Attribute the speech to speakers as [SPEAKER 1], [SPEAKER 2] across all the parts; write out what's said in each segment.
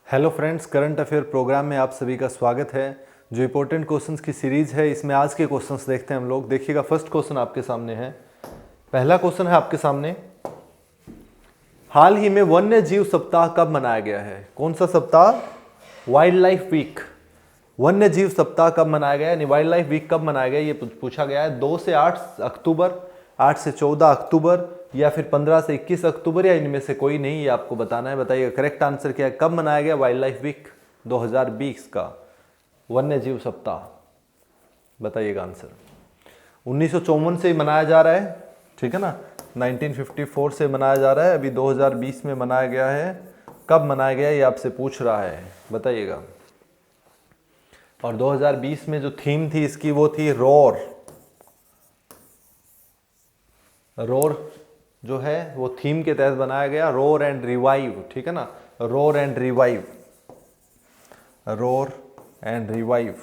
[SPEAKER 1] Hello friends, current affair programme में आप सभी का स्वागत है। जो इंपॉर्टेंट क्वेश्चंस की सीरीज है, इसमें आज के क्वेश्चंस देखते हैं हम लोग। देखिएगा, फर्स्ट क्वेश्चन आपके सामने है। पहला क्वेश्चन है आपके सामने, हाल ही में वन्य जीव सप्ताह कब मनाया गया है? कौन सा सप्ताह? Wildlife week. वन्य जीव सप्ताह कब मनाया गया, यानी वाइल्ड लाइफ वीक कब मनाया गया, ये पूछा गया है। 2 से 8 अक्टूबर, 8 से 14 अक्टूबर, या फिर 15 से 21 अक्टूबर, या इनमें से कोई नहीं, ये आपको बताना है। बताइए करेक्ट आंसर क्या है, कब मनाया गया वाइल्ड लाइफ वीक 2020 का वन्य जीव सप्ताह? बताइएगा आंसर। 1954 से ही मनाया जा रहा है, ठीक है ना। 1954 से मनाया जा रहा है, अभी 2020 में मनाया गया है। कब मनाया गया ये आपसे पूछ रहा है, बताइएगा। और 2020 में जो थीम थी इसकी, वो थी रोर। रोर जो है वो थीम के तहत बनाया गया, रोर एंड रिवाइव, ठीक है ना। Roar and revive, roar and revive,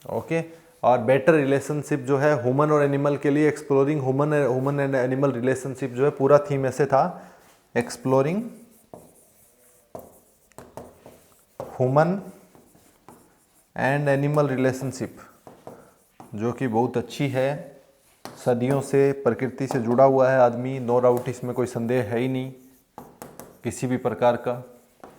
[SPEAKER 1] okay. और बेटर रिलेशनशिप जो है ह्यूमन और एनिमल के लिए, exploring human and animal relationship जो है, पूरा थीम ऐसे था, exploring human and animal relationship, जो कि बहुत अच्छी है। सदियों से प्रकृति से जुड़ा हुआ है आदमी, नो डाउट, इसमें कोई संदेह है ही नहीं किसी भी प्रकार का,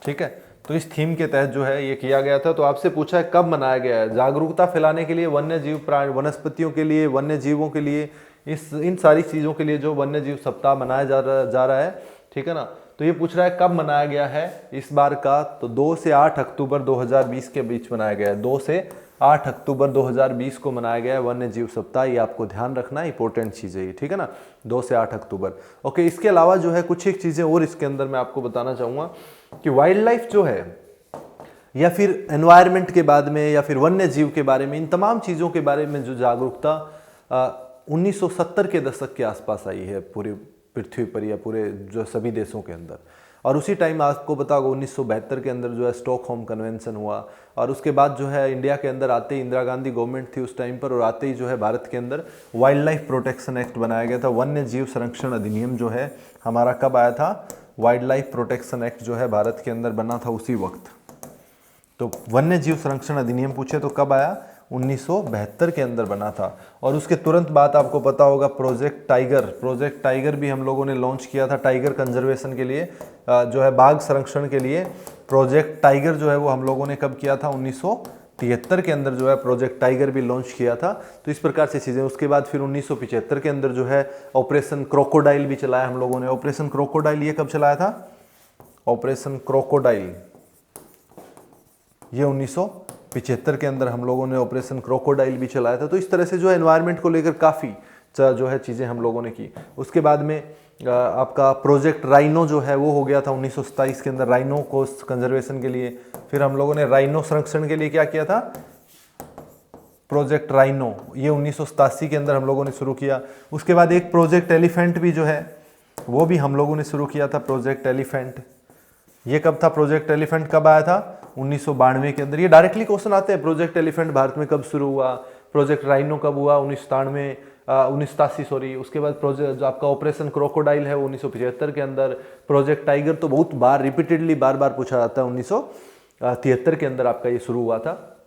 [SPEAKER 1] ठीक है। तो इस थीम के तहत जो है ये किया गया था। तो आपसे पूछा है कब मनाया गया है। जागरूकता फैलाने के लिए, वन्य जीव प्राणी, वनस्पतियों के लिए, वन्य जीवों के लिए, इन सारी चीज़ों के लिए जो वन्य जीव सप्ताह मनाया जा रहा है, ठीक है ना। तो ये पूछ रहा है कब मनाया गया है इस बार का। तो 2 से 8 अक्टूबर 2020 के बीच मनाया गया है। 2 से 8 अक्टूबर 2020 को मनाया गया है वन्य जीव सप्ताह। ये आपको ध्यान रखना है, इंपॉर्टेंट चीज़ है ये, ठीक है ना। 2 से 8 अक्टूबर, ओके। इसके अलावा जो है कुछ एक चीज़ें और इसके अंदर मैं आपको बताना चाहूँगा कि वाइल्ड लाइफ जो है, या फिर एनवायरनमेंट के बारे में, या फिर वन्य जीव के बारे में, इन तमाम चीज़ों के बारे में जो जागरूकता 1970 के दशक के आसपास आई है पूरी पृथ्वी पर, या पूरे जो सभी देशों के अंदर। और उसी टाइम आपको पता होगा 1972 के अंदर जो है स्टॉकहोम कन्वेंशन हुआ। और उसके बाद जो है इंडिया के अंदर आते ही, इंदिरा गांधी गवर्नमेंट थी उस टाइम पर, और आते ही जो है भारत के अंदर वाइल्ड लाइफ प्रोटेक्शन एक्ट बनाया गया था। वन्य जीव संरक्षण अधिनियम जो है हमारा कब आया था? वाइल्ड लाइफ प्रोटेक्शन एक्ट जो है भारत के अंदर बना था उसी वक्त। तो वन्य जीव संरक्षण अधिनियम पूछे तो कब आया? 1972 के अंदर बना था। और उसके तुरंत बाद आपको पता होगा प्रोजेक्ट टाइगर भी हम लोगों ने लॉन्च किया था, टाइगर कंजर्वेशन के लिए, जो है बाघ संरक्षण के लिए। प्रोजेक्ट टाइगर जो है वो हम लोगों ने कब किया था? 1973 के अंदर जो है प्रोजेक्ट टाइगर भी लॉन्च किया था। तो इस प्रकार से चीज़ें। उसके बाद फिर 1975 के अंदर जो है ऑपरेशन क्रोकोडाइल भी चलाया हम लोगों ने। ऑपरेशन क्रोकोडाइल ये कब चलाया था? ऑपरेशन क्रोकोडाइल ये 1975 के अंदर हम लोगों ने ऑपरेशन क्रोकोडाइल भी चलाया था। तो इस तरह से जो है एनवायरनमेंट को लेकर काफ़ी जो है चीज़ें हम लोगों ने की। उसके बाद में आपका प्रोजेक्ट राइनो जो है वो हो गया था 1927 के अंदर, राइनो को कंजर्वेशन के लिए। फिर हम लोगों ने राइनो संरक्षण के लिए क्या किया था? प्रोजेक्ट राइनो, ये 1987 के अंदर हम लोगों ने शुरू किया। उसके बाद एक प्रोजेक्ट एलिफेंट भी जो है वो भी हम लोगों ने शुरू किया था, प्रोजेक्ट एलिफेंट। ये कब था? प्रोजेक्ट एलिफेंट कब आया था? 1992 के अंदर। ये डायरेक्टली क्वेश्चन आते हैं, प्रोजेक्ट एलिफेंट भारत में कब शुरू हुआ, प्रोजेक्ट राइनो कब हुआ? 1987 सॉरी। उसके बाद प्रोजेक्ट जो आपका ऑपरेशन क्रोकोडाइल है वो 1975 के अंदर। प्रोजेक्ट टाइगर तो बहुत बार रिपीटेडली बार बार पूछा जाता है, 1973 के अंदर आपका ये शुरू हुआ था।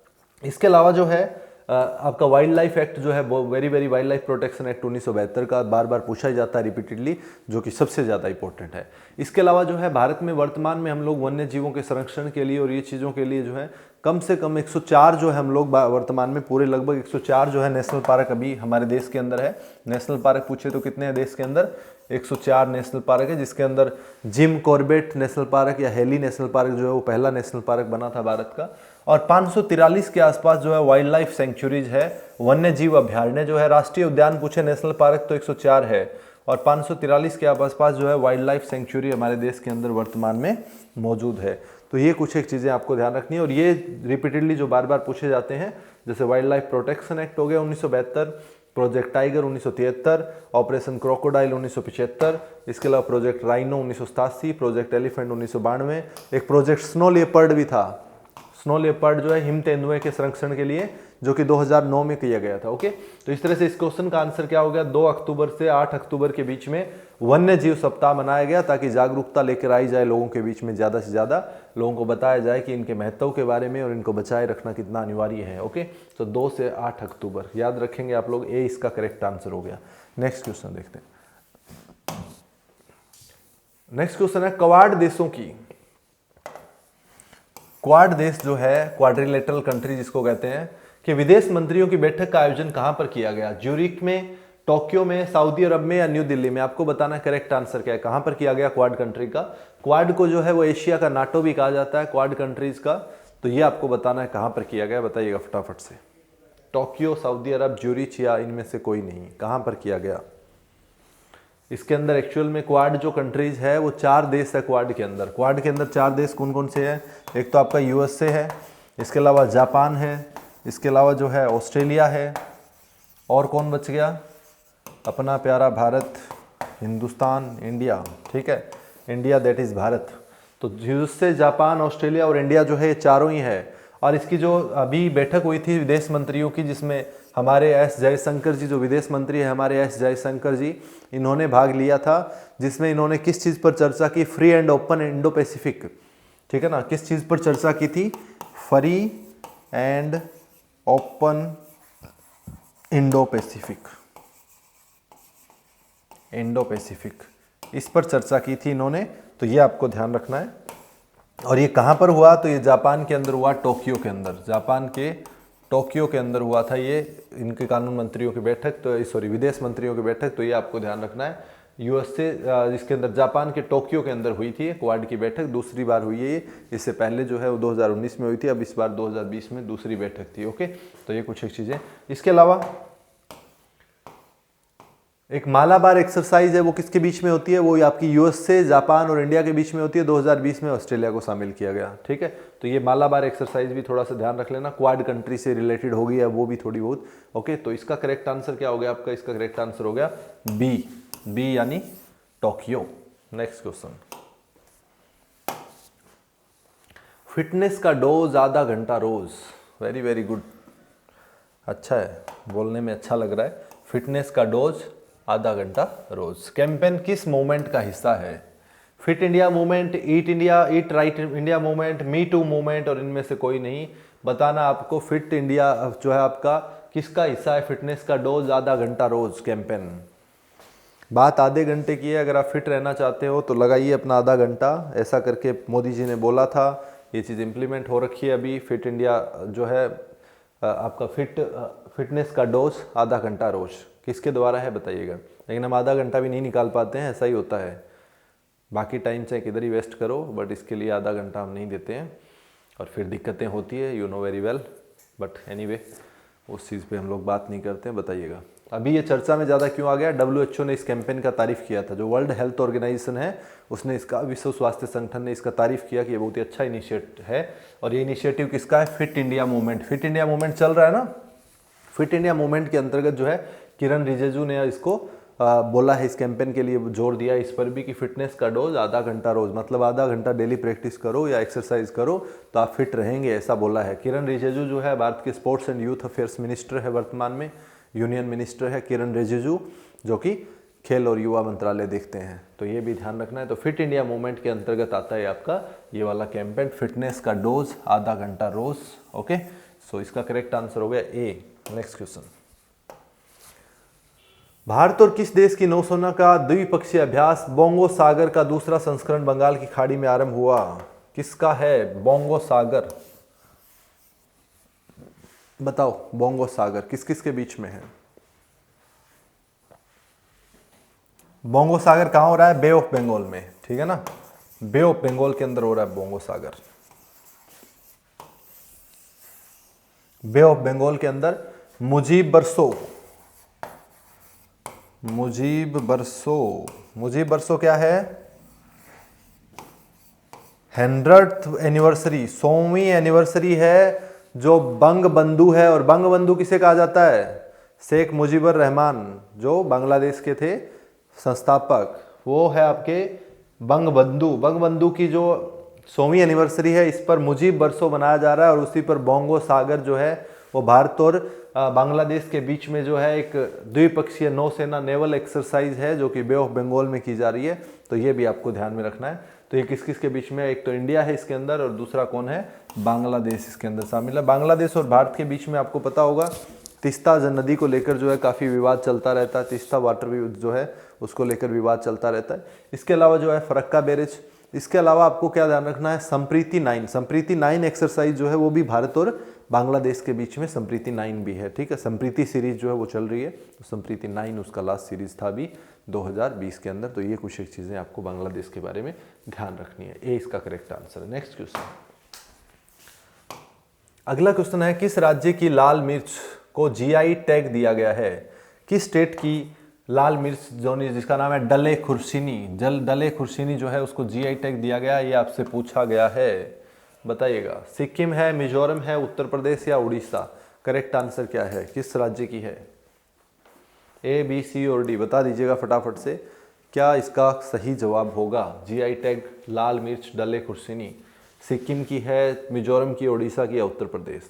[SPEAKER 1] इसके अलावा जो है आपका वाइल्ड लाइफ एक्ट जो है, very wild life protection act 1972 का बार बार पूछा ही जाता है रिपीटेडली, जो कि सबसे ज़्यादा इंपॉर्टेंट है। इसके अलावा जो है भारत में वर्तमान में हम लोग वन्य जीवों के संरक्षण के लिए और ये चीज़ों के लिए जो है कम से कम 104 जो है हम लोग वर्तमान में पूरे लगभग 104 जो है नेशनल पार्क अभी हमारे देश के अंदर है। नेशनल पार्क पूछे तो कितने हैं देश के अंदर? 104 नेशनल पार्क है, जिसके अंदर जिम कॉर्बेट नेशनल पार्क या हेली नेशनल पार्क जो है वो पहला नेशनल पार्क बना था भारत का। और 543 के आसपास जो है वाइल्ड लाइफ सेंचुरीज है, वन्य जीव अभ्यारण्य जो है। राष्ट्रीय उद्यान पूछे नेशनल पार्क तो 104 है, और 543 के आसपास जो है वाइल्ड लाइफ सेंचुरी हमारे देश के अंदर वर्तमान में मौजूद है। तो ये कुछ एक चीज़ें आपको ध्यान रखनी है। और ये रिपीटेडली जो बार बार पूछे जाते हैं, जैसे वाइल्ड लाइफ प्रोटेक्शन एक्ट हो गया 1972, प्रोजेक्ट टाइगर 1973, ऑपरेशन क्रोकोडाइल 1975, इसके अलावा प्रोजेक्ट राइनो 1987, प्रोजेक्ट एलिफेंट 1992, एक प्रोजेक्ट स्नो लेपर्ड भी था, स्नो लेपर्ड जो है हिम तेंदुए के संरक्षण के लिए, जो कि 2009 में किया गया था। ओके, तो इस तरह से इस क्वेश्चन का आंसर क्या हो गया, 2 अक्टूबर से 8 अक्टूबर के बीच में वन्य जीव सप्ताह मनाया गया, ताकि जागरूकता लेकर आई जाए लोगों के बीच में, ज्यादा से ज्यादा लोगों को बताया जाए कि इनके महत्व के बारे में और इनको बचाए रखना कितना अनिवार्य है। ओके, तो 2 से 8 अक्टूबर याद रखेंगे आप लोग, ए इसका करेक्ट आंसर हो गया। नेक्स्ट क्वेश्चन देखते हैं। नेक्स्ट क्वेश्चन है क्वाड देशों की, क्वाड देश जो है, क्वाड्रिलेटरल कंट्री जिसको कहते हैं, कि विदेश मंत्रियों की बैठक का आयोजन कहां पर किया गया, ज्यूरिख में, टोक्यो में, सऊदी अरब में या न्यू दिल्ली में। आपको बताना है करेक्ट आंसर क्या है, कहां पर किया गया क्वाड कंट्री का। क्वाड को जो है वो एशिया का नाटो भी कहा जाता है, क्वाड कंट्रीज का। तो ये आपको बताना है कहां पर किया गया, बताइएगा फटाफट से। टोक्यो, सऊदी अरब, ज्यूरिच या इनमें से कोई नहीं, कहां पर किया गया। इसके अंदर एक्चुअल में क्वाड जो कंट्रीज है वो 4 देश है क्वाड के अंदर। क्वाड के अंदर 4 देश कौन कौन से हैं, एक तो आपका यूएसए है, इसके अलावा जापान है, इसके अलावा जो है ऑस्ट्रेलिया है, और कौन बच गया, अपना प्यारा भारत, हिंदुस्तान, इंडिया। ठीक है, इंडिया दैट इज भारत। तो यूएसए, जापान, ऑस्ट्रेलिया और इंडिया जो है ये चारों ही है। और इसकी जो अभी बैठक हुई थी विदेश मंत्रियों की, जिसमें हमारे एस जयशंकर जी जो विदेश मंत्री है, हमारे एस जयशंकर जी, इन्होंने भाग लिया था, जिसमें इन्होंने किस चीज़ पर चर्चा की, free and open Indo Pacific. ठीक है ना, किस चीज़ पर चर्चा की थी, free and open Indo Pacific, Indo Pacific, इस पर चर्चा की थी इन्होंने। तो ये आपको ध्यान रखना है। और ये कहाँ पर हुआ, तो ये जापान के अंदर हुआ, टोक्यो के अंदर, जापान के टोक्यो के अंदर हुआ था ये इनके कानून मंत्रियों की बैठक, तो सॉरी विदेश मंत्रियों की बैठक। तो ये आपको ध्यान रखना है, यूएसए जिसके अंदर जापान के टोक्यो के अंदर हुई थी क्वाड की बैठक, दूसरी बार हुई है ये। इससे पहले जो है वो 2019 में हुई थी, अब इस बार 2020 में दूसरी बैठक थी। ओके, तो ये कुछ एक चीज़ें। इसके अलावा एक मालाबार एक्सरसाइज है, वो किसके बीच में होती है, वो आपकी यूएसए, जापान और इंडिया के बीच में होती है। 2020 में ऑस्ट्रेलिया को शामिल किया गया। ठीक है, तो ये मालाबार एक्सरसाइज भी थोड़ा सा ध्यान रख लेना, क्वाड कंट्री से रिलेटेड होगी है वो भी थोड़ी बहुत। ओके, तो इसका करेक्ट आंसर क्या हो गया आपका, इसका करेक्ट आंसर हो गया बी, बी यानी टोक्यो। नेक्स्ट क्वेश्चन, फिटनेस का डोज आधा घंटा रोज, वेरी वेरी गुड, अच्छा है, बोलने में अच्छा लग रहा है। फिटनेस का डोज आधा घंटा रोज। कैंपेन किस मूवमेंट का हिस्सा है, fit India movement, eat India, eat right India movement, me too movement, और इनमें से कोई नहीं। बताना आपको फिट इंडिया जो है आपका किसका हिस्सा है, फिटनेस का डोज आधा घंटा रोज कैंपेन। बात आधे घंटे की है, अगर आप फिट रहना चाहते हो तो लगाइए अपना आधा घंटा, ऐसा करके मोदी जी ने बोला था, ये चीज़ इम्प्लीमेंट हो रखी है अभी। फिट इंडिया जो है आपका फिटनेस का डोज आधा घंटा रोज किसके द्वारा है बताइएगा। लेकिन हम आधा घंटा भी नहीं निकाल पाते हैं, ऐसा ही होता है। बाकी टाइम चाहे किधर ही वेस्ट करो, बट इसके लिए आधा घंटा हम नहीं देते हैं और फिर दिक्कतें होती है, you know very well. But anyway उस चीज़ पे हम लोग बात नहीं करते हैं, बताइएगा। अभी ये चर्चा में ज़्यादा क्यों आ गया, WHO ने इस कैंपेन का तारीफ किया था, जो वर्ल्ड हेल्थ ऑर्गेनाइजेशन है उसने इसका, विश्व स्वास्थ्य संगठन ने इसका तारीफ किया कि ये बहुत ही अच्छा इनिशिएटिव है। और ये इनिशिएटिव किसका है, fit India movement. Fit India movement चल रहा है ना, फिट इंडिया मूवमेंट के अंतर्गत जो है किरण रिजिजू ने इसको बोला है, इस कैंपेन के लिए जोर दिया इस पर भी कि फिटनेस का डोज आधा घंटा रोज, मतलब आधा घंटा डेली प्रैक्टिस करो या एक्सरसाइज करो तो आप फिट रहेंगे, ऐसा बोला है। किरण रिजिजू जो है भारत के sports and youth affairs minister है, वर्तमान में यूनियन मिनिस्टर है किरण रिजिजू, जो कि खेल और युवा मंत्रालय देखते हैं। तो ये भी ध्यान रखना है। तो फिट इंडिया मूवमेंट के अंतर्गत आता है आपका ये वाला कैंपेन, फिटनेस का डोज आधा घंटा रोज। ओके, सो इसका करेक्ट आंसर हो गया ए। नेक्स्ट क्वेश्चन, भारत और किस देश की नौसेना का द्विपक्षीय अभ्यास बोंगो सागर का दूसरा संस्करण बंगाल की खाड़ी में आरंभ हुआ, किसका है बोंगो सागर, बताओ बोंगो सागर किस किस के बीच में है। बोंगो सागर कहां हो रहा है, बे ऑफ बंगाल में, ठीक है ना, बे ऑफ बंगाल के अंदर हो रहा है बोंगो सागर, बे ऑफ बंगाल के अंदर। मुजीब बरसो, मुजीब बरसो, मुजीब बरसो क्या है, 100th एनिवर्सरी, 100वीं एनिवर्सरी है जो बंग बंधु है। और बंग बंधु किसे कहा जाता है, शेख मुजीबुर रहमान जो बांग्लादेश के थे संस्थापक, वो है आपके बंग बंधु। बंग बंधु की जो 100वीं एनिवर्सरी है, इस पर मुजीब बरसों मनाया जा रहा है और उसी पर बोंगो सागर जो है वो भारत और बांग्लादेश के बीच में जो है एक द्विपक्षीय नौसेना नेवल एक्सरसाइज है जो कि बे ऑफ बंगाल में की जा रही है। तो ये भी आपको ध्यान में रखना है। तो ये किस किस के बीच में, एक तो इंडिया है इसके अंदर और दूसरा कौन है, बांग्लादेश इसके अंदर शामिल है। बांग्लादेश और भारत के बीच में आपको पता होगा तीस्ता नदी को लेकर जो है काफ़ी विवाद चलता रहता है, तीस्ता वाटर जो है उसको लेकर विवाद चलता रहता है। इसके अलावा जो है फरक्का बैरेज, इसके अलावा आपको क्या ध्यान रखना है, संप्रीति 9 एक्सरसाइज जो है वो भी भारत और बांग्लादेश के बीच में संप्रीति 9 भी है, ठीक है। संप्रीति सीरीज जो है वो चल रही है, तो संप्रीति 9 उसका लास्ट सीरीज था अभी 2020 के अंदर। तो ये कुछ एक चीज़ें आपको बांग्लादेश के बारे में ध्यान रखनी है। ए इसका करेक्ट आंसर है। नेक्स्ट क्वेश्चन, अगला क्वेश्चन है, किस राज्य की लाल मिर्च को जीआई टैग दिया गया है? किस स्टेट की लाल मिर्च जिसका नाम है डले खुर्सीनी जो है उसको जीआई टैग दिया गया, ये आपसे पूछा गया है, बताइएगा। सिक्किम है, मिजोरम है, उत्तर प्रदेश या उड़ीसा? करेक्ट आंसर क्या है, किस राज्य की है? ए, बी, सी और डी बता दीजिएगा फटाफट से, क्या इसका सही जवाब होगा? जीआई टैग लाल मिर्च डले खुर्सीनी सिक्किम की है, मिजोरम की, उड़ीसा की या उत्तर प्रदेश?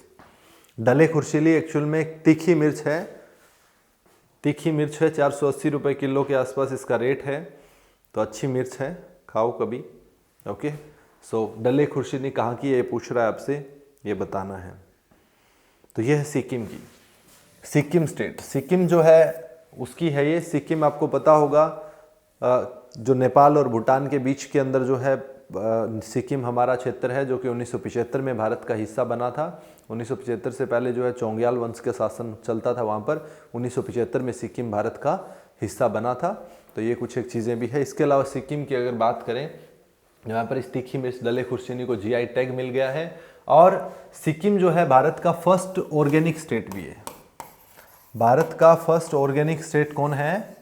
[SPEAKER 1] डले खुर्सीनी एक्चुअल में एक तीखी मिर्च है, 480 रुपये किलो के आसपास इसका रेट है। तो अच्छी मिर्च है, खाओ कभी। ओके, सो डले खुर्सीनी कहाँ की है ये पूछ रहा है आपसे, ये बताना है। तो ये है सिक्किम की, सिक्किम स्टेट। सिक्किम जो है उसकी है ये। सिक्किम आपको पता होगा जो नेपाल और भूटान के बीच के अंदर जो है सिक्किम हमारा क्षेत्र है, जो कि 1975 में भारत का हिस्सा बना था। 1975 से पहले जो है चोंग्याल वंश का शासन चलता था वहाँ पर। 1975 में सिक्किम भारत का हिस्सा बना था। तो ये कुछ एक चीज़ें भी है। इसके अलावा सिक्किम की अगर बात करें, यहाँ पर इस तीखी मिर्च डले खुर्सीनी को जीआई टैग मिल गया है। और सिक्किम जो है भारत का फर्स्ट ऑर्गेनिक स्टेट भी है। भारत का फर्स्ट ऑर्गेनिक स्टेट कौन है?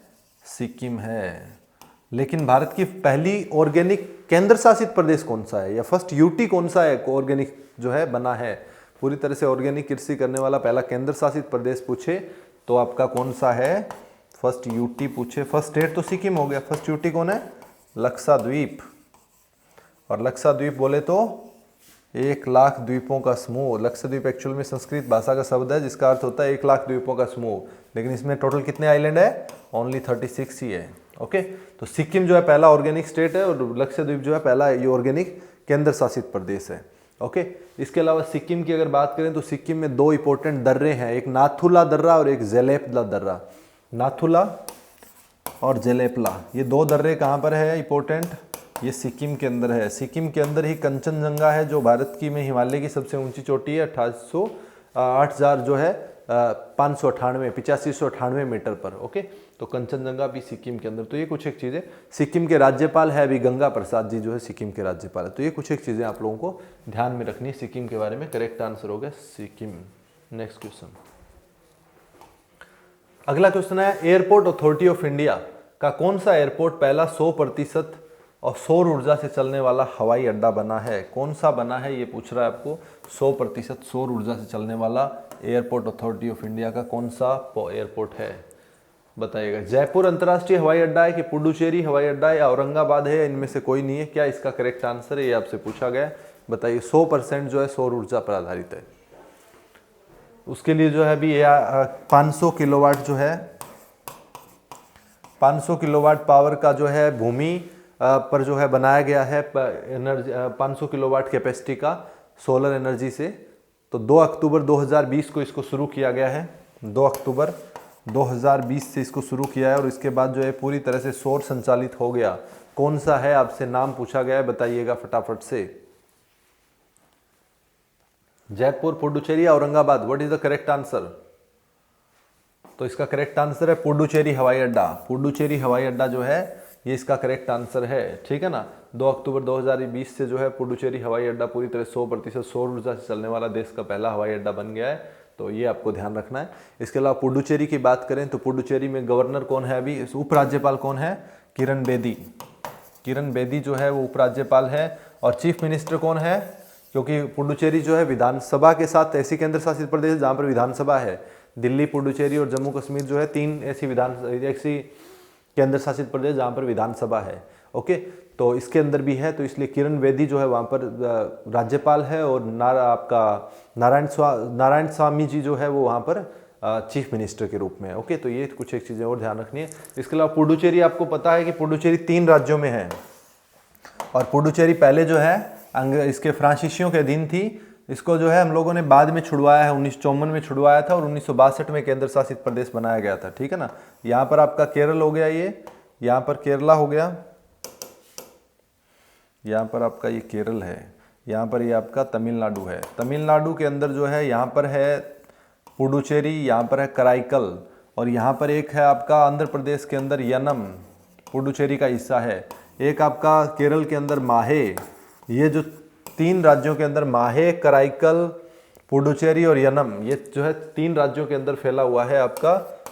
[SPEAKER 1] सिक्किम है। लेकिन भारत की पहली ऑर्गेनिक केंद्र शासित प्रदेश कौन सा है, या फर्स्ट यूटी कौन सा है ऑर्गेनिक जो है बना है? पूरी तरह से ऑर्गेनिक कृषि करने वाला पहला केंद्र शासित प्रदेश पूछे तो आपका कौन सा है? फर्स्ट यूटी पूछे, फर्स्ट स्टेट तो सिक्किम हो गया, फर्स्ट यूटी कौन है? लक्षद्वीप। और लक्षद्वीप बोले तो 1 लाख द्वीपों का समूह। लक्षद्वीप एक्चुअल में संस्कृत भाषा का शब्द है जिसका अर्थ होता है 1 लाख द्वीपों का समूह, लेकिन इसमें टोटल कितने आइलैंड है? ओनली 36 ही है। ओके, तो सिक्किम जो है पहला ऑर्गेनिक स्टेट है और लक्षद्वीप जो है पहला ये ऑर्गेनिक केंद्र शासित प्रदेश है। ओके, इसके अलावा सिक्किम की अगर बात करें तो सिक्किम में 2 इंपॉर्टेंट दर्रे हैं, एक नाथुला दर्रा और एक जेलेपला दर्रा। नाथुला और जेलेपला, ये 2 दर्रे कहाँ पर है इंपॉर्टेंट? ये सिक्किम के अंदर है। सिक्किम के अंदर ही कंचनजंगा है जो भारत की में हिमालय की सबसे ऊंची चोटी है, 8,000 जो है 8598 मीटर पर। ओके, तो कंचनजंगा भी सिक्किम के अंदर। तो ये कुछ एक चीज़ें। सिक्किम के राज्यपाल है अभी गंगा प्रसाद जी जो है सिक्किम के राज्यपाल है। तो ये कुछ एक चीज़ें आप लोगों को ध्यान में रखनी है सिक्किम के बारे में। करेक्ट आंसर हो गया सिक्किम। नेक्स्ट क्वेश्चन, अगला क्वेश्चन है, एयरपोर्ट अथॉरिटी ऑफ इंडिया का कौन सा एयरपोर्ट पहला 100% और सौर ऊर्जा से चलने वाला हवाई अड्डा बना है? कौन सा बना है ये पूछ रहा है आपको। 100% सौर ऊर्जा से चलने वाला एयरपोर्ट अथॉरिटी ऑफ इंडिया का कौन सा एयरपोर्ट है, बताइएगा। जयपुर अंतर्राष्ट्रीय हवाई अड्डा है कि पुडुचेरी हवाई अड्डा है या औरंगाबाद है, इनमें से कोई नहीं है। क्या इसका करेक्ट आंसर है, ये आपसे पूछा गया, बताइए। 100% जो है सौर ऊर्जा पर आधारित है। उसके लिए जो है अभी 500 किलोवाट जो है 500 किलोवाट पावर का जो है भूमि पर जो है बनाया गया है एनर्जी, 500 किलोवाट कैपेसिटी का सोलर एनर्जी से। तो 2 अक्टूबर 2020 को इसको शुरू किया गया है। 2 अक्टूबर 2020 से इसको शुरू किया है और इसके बाद जो है पूरी तरह से सौर संचालित हो गया। कौन सा है, आपसे नाम पूछा गया है, बताइएगा फटाफट से। Jaipur, Puducherry, Aurangabad, what is the correct answer? तो इसका करेक्ट आंसर है पुडुचेरी हवाई अड्डा। पुडुचेरी हवाई अड्डा जो है ये इसका करेक्ट आंसर है, ठीक है ना। 2 अक्टूबर 2020 से जो है पुडुचेरी हवाई अड्डा पूरी तरह 100% सौर ऊर्जा से चलने वाला देश का पहला हवाई अड्डा बन गया है। तो ये आपको ध्यान रखना है। इसके अलावा पुडुचेरी की बात करें तो पुडुचेरी में गवर्नर कौन है अभी, उपराज्यपाल कौन है? किरण बेदी। किरण बेदी जो है वो उपराज्यपाल है। और चीफ मिनिस्टर कौन है? क्योंकि पुडुचेरी जो है विधानसभा के साथ ऐसी केंद्र शासित प्रदेश है जहाँ पर विधानसभा है। दिल्ली, पुडुचेरी और जम्मू कश्मीर जो है 3 ऐसी केंद्र शासित प्रदेश जहाँ पर विधानसभा है। ओके, तो इसके अंदर भी है, तो इसलिए किरण बेदी जो है वहाँ पर राज्यपाल है और आपका नारायण स्वामी जी जो है वो वहाँ पर चीफ मिनिस्टर के रूप में। ओके, तो ये कुछ एक चीज़ें और ध्यान रखनी है। इसके अलावा पुडुचेरी, आपको पता है कि पुडुचेरी 3 राज्यों में है और पुडुचेरी पहले जो है इसके फ्रांसीसियों के अधीन थी। इसको जो है हम लोगों ने बाद में छुड़वाया है, 1954 में छुड़वाया था और 1962 में केंद्र शासित प्रदेश बनाया गया था। ठीक है ना, यहाँ पर आपका केरल हो गया, ये यहाँ पर केरला हो गया, यहाँ पर आपका ये केरल है, यहाँ पर ये आपका तमिलनाडु है। तमिलनाडु के अंदर जो है यहाँ पर है पुडुचेरी, यहाँ पर है कराईकल और यहाँ पर एक है आपका आंध्र प्रदेश के अंदर यनम, पुडुचेरी का हिस्सा है। एक आपका केरल के अंदर माहे। ये जो 3 राज्यों के अंदर माहे, कराईकल, पुडुचेरी और यनम, ये जो है 3 राज्यों के अंदर फैला हुआ है आपका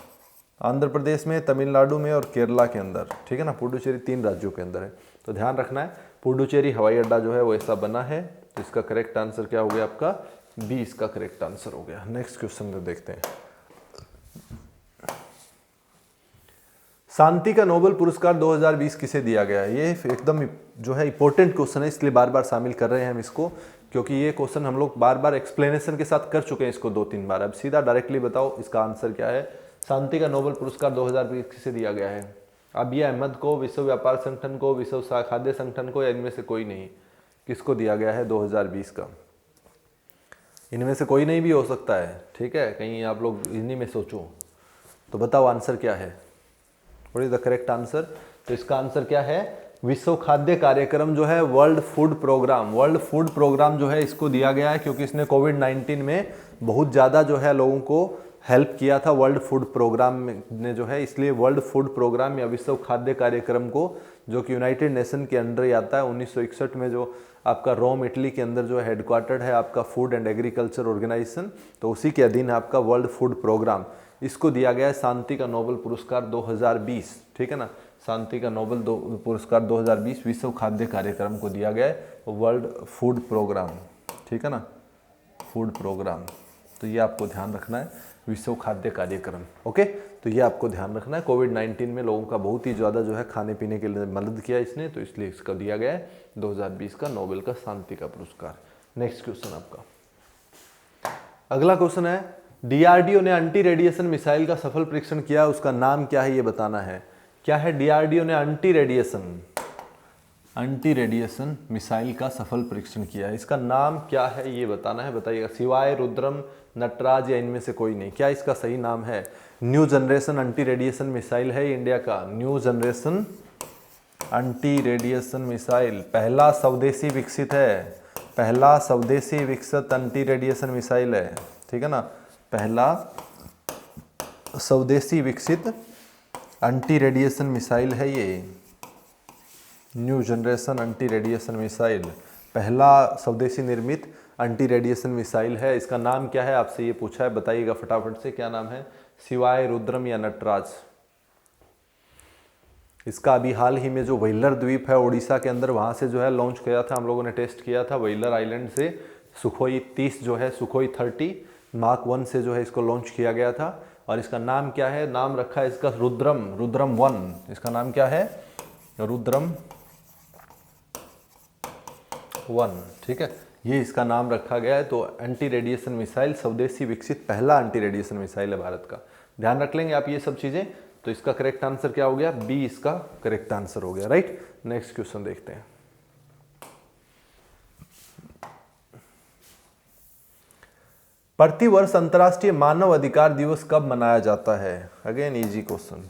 [SPEAKER 1] आंध्र प्रदेश में, तमिलनाडु में और केरला के अंदर। ठीक है ना, पुडुचेरी 3 राज्यों के अंदर है, तो ध्यान रखना है। पुडुचेरी हवाई अड्डा जो है वो ऐसा बना है, तो इसका करेक्ट आंसर क्या हो गया आपका? बी इसका करेक्ट आंसर हो गया। नेक्स्ट क्वेश्चन देखते हैं। शांति का नोबेल पुरस्कार 2020 किसे दिया गया है? ये एकदम जो है इंपॉर्टेंट क्वेश्चन है, इसलिए बार बार शामिल कर रहे हैं हम इसको, क्योंकि ये क्वेश्चन हम लोग बार बार एक्सप्लेनेशन के साथ कर चुके हैं इसको 2-3 बार। अब सीधा डायरेक्टली बताओ इसका आंसर क्या है। शांति का नोबेल पुरस्कार 2020 किसे दिया गया है? अबिय अहमद को, विश्व व्यापार संगठन को, विश्व खाद्य संगठन को, या इनमें से कोई नहीं? किसको दिया गया है 2020 का? इनमें से कोई नहीं भी हो सकता है, ठीक है, कहीं आप लोग इन्हीं में सोचो। तो बताओ आंसर क्या है, what is the correct answer? तो इसका आंसर क्या है? विश्व खाद्य कार्यक्रम जो है, वर्ल्ड फूड प्रोग्राम जो है इसको दिया गया है, क्योंकि इसने कोविड-19 में बहुत ज़्यादा जो है लोगों को हेल्प किया था वर्ल्ड फूड प्रोग्राम ने जो है, इसलिए वर्ल्ड फूड प्रोग्राम या विश्व खाद्य कार्यक्रम को, जो कि यूनाइटेड नेशन के अंडर ही आता है, 1961 में जो आपका रोम इटली के अंदर जो हेडक्वार्टर्ड है आपका फूड एंड एग्रीकल्चर ऑर्गेनाइजेशन, तो उसी के अधीन है आपका वर्ल्ड फूड प्रोग्राम। इसको दिया गया है शांति का नोबेल पुरस्कार 2020। ठीक है ना, शांति का नोबेल पुरस्कार 2020 विश्व खाद्य कार्यक्रम को दिया गया है, वर्ल्ड फूड प्रोग्राम। ठीक है ना, फूड प्रोग्राम, तो ये आपको ध्यान रखना है, विश्व खाद्य कार्यक्रम। ओके, तो ये आपको ध्यान रखना है। कोविड-19 में लोगों का बहुत ही ज़्यादा जो है खाने पीने के लिए मदद किया इसने, तो इसलिए इसका दिया गया है 2020 का नोबेल का शांति का पुरस्कार। नेक्स्ट क्वेश्चन आपका, अगला क्वेश्चन है, डीआरडीओ ने एंटी रेडिएशन मिसाइल का सफल परीक्षण किया, उसका नाम क्या है ये बताना है। क्या है? डीआरडीओ ने एंटी रेडिएशन मिसाइल का सफल परीक्षण किया है, इसका नाम क्या है ये बताना है, बताइएगा। शिवाय, रुद्रम, नटराज या इनमें से कोई नहीं? क्या इसका सही नाम है? New generation anti radiation missile है इंडिया का, new generation anti radiation missile, पहला स्वदेशी विकसित है, पहला स्वदेशी विकसित एंटी रेडिएशन मिसाइल है। ठीक है ना, पहला स्वदेशी विकसित एंटी रेडिएशन मिसाइल है ये, new generation anti radiation missile, पहला स्वदेशी निर्मित एंटी रेडिएशन मिसाइल है। इसका नाम क्या है? आपसे ये पूछा है, बताइएगा फटाफट से, क्या नाम है? शिवाय, रुद्रम या नटराज? इसका अभी हाल ही में जो व्हीलर द्वीप है उड़ीसा के अंदर, वहाँ से जो है लॉन्च किया था, हम लोगों ने टेस्ट किया था व्हीलर आइलैंड से, सुखोई 30 जो है, सुखोई 30 मार्क 1 से जो है इसको लॉन्च किया गया था। और इसका नाम क्या है? नाम रखा है इसका रुद्रम 1। इसका नाम क्या है? रुद्रम 1। ठीक है, ये इसका नाम रखा गया है। तो एंटी रेडिएशन मिसाइल, स्वदेशी विकसित पहला एंटी रेडिएशन मिसाइल है भारत का। ध्यान रख लेंगे आप ये सब चीजें। तो इसका करेक्ट आंसर क्या हो गया? बी इसका करेक्ट आंसर हो गया, राइट। नेक्स्ट क्वेश्चन देखते हैं। प्रतिवर्ष अंतर्राष्ट्रीय मानव अधिकार दिवस कब मनाया जाता है? अगेन इजी क्वेश्चन,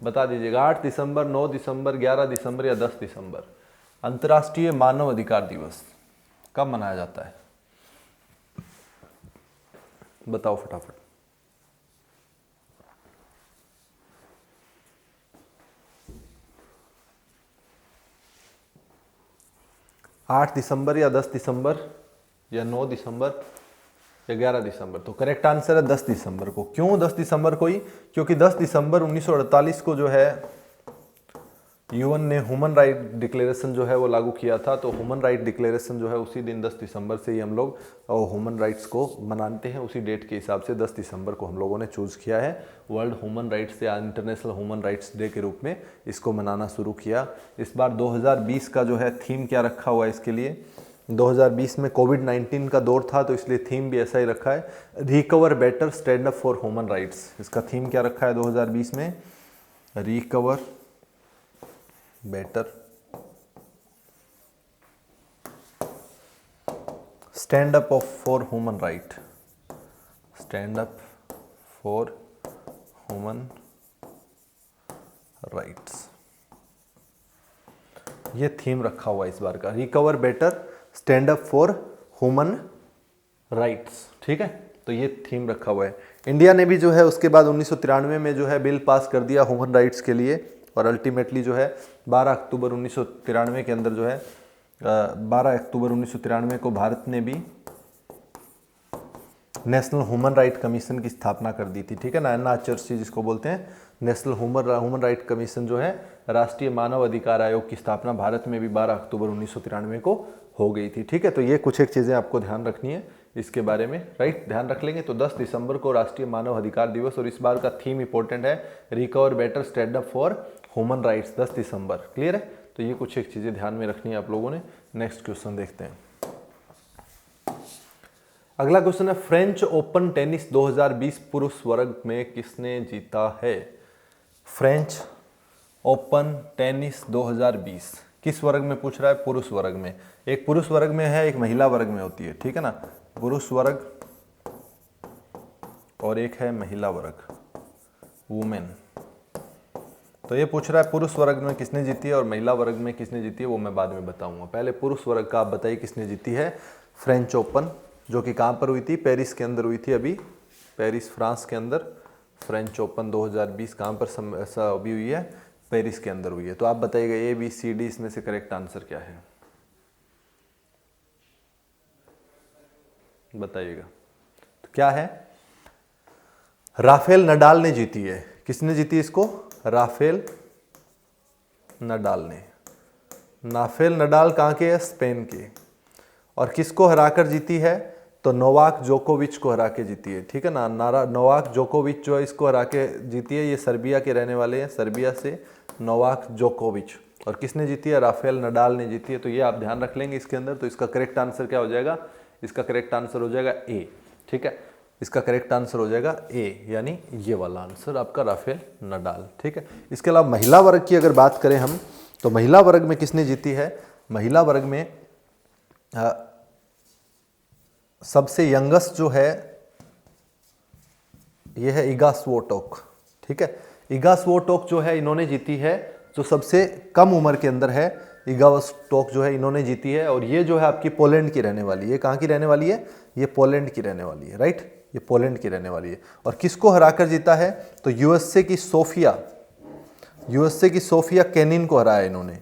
[SPEAKER 1] बता दीजिएगा। 8 दिसंबर, 9 दिसंबर, 11 दिसंबर या 10 दिसंबर? अंतर्राष्ट्रीय मानव अधिकार दिवस कब मनाया जाता है? बताओ फटाफट। 8 दिसंबर या 10 दिसंबर या 9 दिसंबर या 11 दिसंबर? तो करेक्ट आंसर है 10 दिसंबर को। क्यों 10 दिसंबर को ही? क्योंकि 10 दिसंबर 1948 को जो है यूएन ने ह्यूमन राइट डिक्लेरेशन जो है वो लागू किया था। तो ह्यूमन राइट डिक्लेरेशन जो है उसी दिन 10 दिसंबर से ही हम लोग ह्यूमन राइट्स को मनाते हैं। उसी डेट के हिसाब से 10 दिसंबर को हम लोगों ने चूज़ किया है वर्ल्ड ह्यूमन राइट्स या इंटरनेशनल ह्यूमन राइट्स डे के रूप में इसको मनाना शुरू किया। इस बार 2020 का जो है थीम क्या रखा हुआ है इसके लिए, 2020 में कोविड-19 का दौर था तो इसलिए थीम भी ऐसा ही रखा है, recover better stand up for human rights. इसका थीम क्या रखा है 2020 में, recover better stand up for human right, stand up for human rights, ये थीम रखा हुआ है इस बार का, recover better stand up for human rights. ठीक है, तो ये थीम रखा हुआ है। इंडिया ने भी जो है उसके बाद 1993 में जो है बिल पास कर दिया ह्यूमन राइट्स के लिए, और अल्टीमेटली जो है 12 अक्टूबर 1993 के अंदर जो है 12 अक्टूबर 1993 को भारत ने भी नेशनल ह्यूमन राइट कमीशन की स्थापना कर दी थी। ठीक है ना, एनएचआरसी जिसको बोलते हैं, नेशनल ह्यूमन राइट कमीशन जो है राष्ट्रीय मानव अधिकार आयोग की स्थापना भारत में भी 12 अक्टूबर 1993 को हो गई थी। ठीक है, तो ये कुछ एक चीज़ें आपको ध्यान रखनी है इसके बारे में, राइट, ध्यान रख लेंगे। तो 10 दिसंबर को राष्ट्रीय मानव अधिकार दिवस, और इस बार का थीम इंपॉर्टेंट है, recover better stand up for human rights, 10 December. Clear है, तो ये कुछ एक चीज़ें ध्यान में रखनी है आप लोगों ने। नेक्स्ट क्वेश्चन देखते हैं। अगला क्वेश्चन है, फ्रेंच ओपन टेनिस 2020 पुरुष वर्ग में किसने जीता है? फ्रेंच ओपन टेनिस 2020 किस वर्ग में पूछ रहा है? पुरुष वर्ग में। एक पुरुष वर्ग में है, एक महिला वर्ग में होती है। ठीक है ना, पुरुष वर्ग और एक है महिला वर्ग, वुमेन। तो ये पूछ रहा है पुरुष वर्ग में किसने जीती है और महिला वर्ग में किसने जीती है, वो मैं बाद में बताऊंगा। पहले पुरुष वर्ग का आप बताइए किसने जीती है? फ्रेंच ओपन, जो कि कहाँ पर हुई थी? पेरिस के अंदर हुई थी, अभी पेरिस फ्रांस के अंदर। फ्रेंच ओपन 2020 कहाँ पर अभी हुई है? पेरिस के अंदर हुई है। तो आप बताइएगा ABCD इसमें से करेक्ट आंसर क्या है, बताइएगा। तो क्या है? राफेल नडाल ने जीती है। किसने जीती इसको? राफेल नडाल ने। राफेल नडाल कहाँ के है? स्पेन के। और किसको हराकर जीती है? तो नोवाक जोकोविच को हरा के जीती है। ठीक है ना, नोवाक जोकोविच जो है इसको हरा के जीती है। ये सर्बिया के रहने वाले हैं, सर्बिया से नोवाक जोकोविच। और किसने जीती है? राफेल नडाल ने जीती है। तो ये आप ध्यान रख लेंगे इसके अंदर। तो इसका करेक्ट आंसर क्या हो जाएगा? इसका करेक्ट आंसर हो जाएगा ए। ठीक है, इसका करेक्ट आंसर हो जाएगा ए, यानी ये वाला आंसर आपका राफेल नडाल। ठीक है, इसके अलावा महिला वर्ग की अगर बात करें हम, तो महिला वर्ग में किसने जीती है? महिला वर्ग में सबसे यंगेस्ट जो है ये है इगा स्विएटेक। ठीक है, इगा स्विएटेक जो है इन्होंने जीती है, जो सबसे कम उम्र के अंदर है। इगा स्विएटेक जो है इन्होंने जीती है, और ये जो है आपकी पोलैंड की रहने वाली है। ये कहाँ की रहने वाली है? ये पोलैंड की रहने वाली है, राइट, ये पोलैंड की रहने वाली है। और किसको हराकर जीता है? तो यूएसए की सोफिया केनिन को हराया इन्होंने।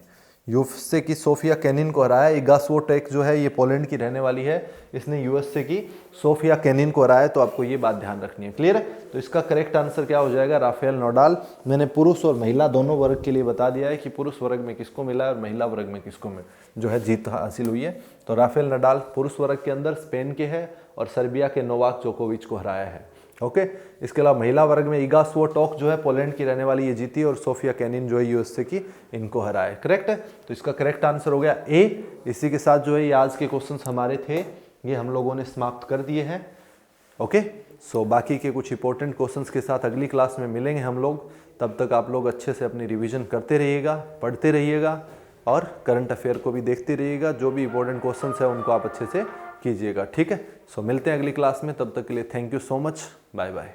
[SPEAKER 1] यूएसए की सोफिया केनिन को हराया। इगा स्विएटेक जो है ये पोलैंड की रहने वाली है, इसने यूएसए की सोफिया केनिन को हराया। तो आपको ये बात ध्यान रखनी है। क्लियर है? तो इसका करेक्ट आंसर क्या हो जाएगा? Rafael Nadal. मैंने पुरुष और महिला दोनों वर्ग के लिए बता दिया है कि पुरुष वर्ग में किसको मिला है और महिला वर्ग में किसको जो है जीत हासिल हुई है। तो राफेल नडाल पुरुष वर्ग के अंदर स्पेन के है और सर्बिया के नोवाक जोकोविच को हराया है। ओके, इसके अलावा महिला वर्ग में इगा स्विएटेक जो है पोलैंड की रहने वाली, ये जीती, और सोफिया केनिन जो है यूएसए की, इनको हराया। करेक्ट है, तो इसका करेक्ट आंसर हो गया ए। इसी के साथ जो है ये आज के क्वेश्चंस हमारे थे, ये हम लोगों ने समाप्त कर दिए हैं। ओके, सो बाकी के कुछ इंपॉर्टेंट क्वेश्चंस के साथ अगली क्लास में मिलेंगे हम लोग। तब तक आप लोग अच्छे से अपनी रिवीजन करते रहिएगा, पढ़ते रहिएगा, और करंट अफेयर को भी देखते रहिएगा। जो भी इंपॉर्टेंट क्वेश्चंस है उनको आप अच्छे से कीजिएगा। ठीक है, सो मिलते हैं अगली क्लास में। तब तक के लिए thank you so much, bye bye.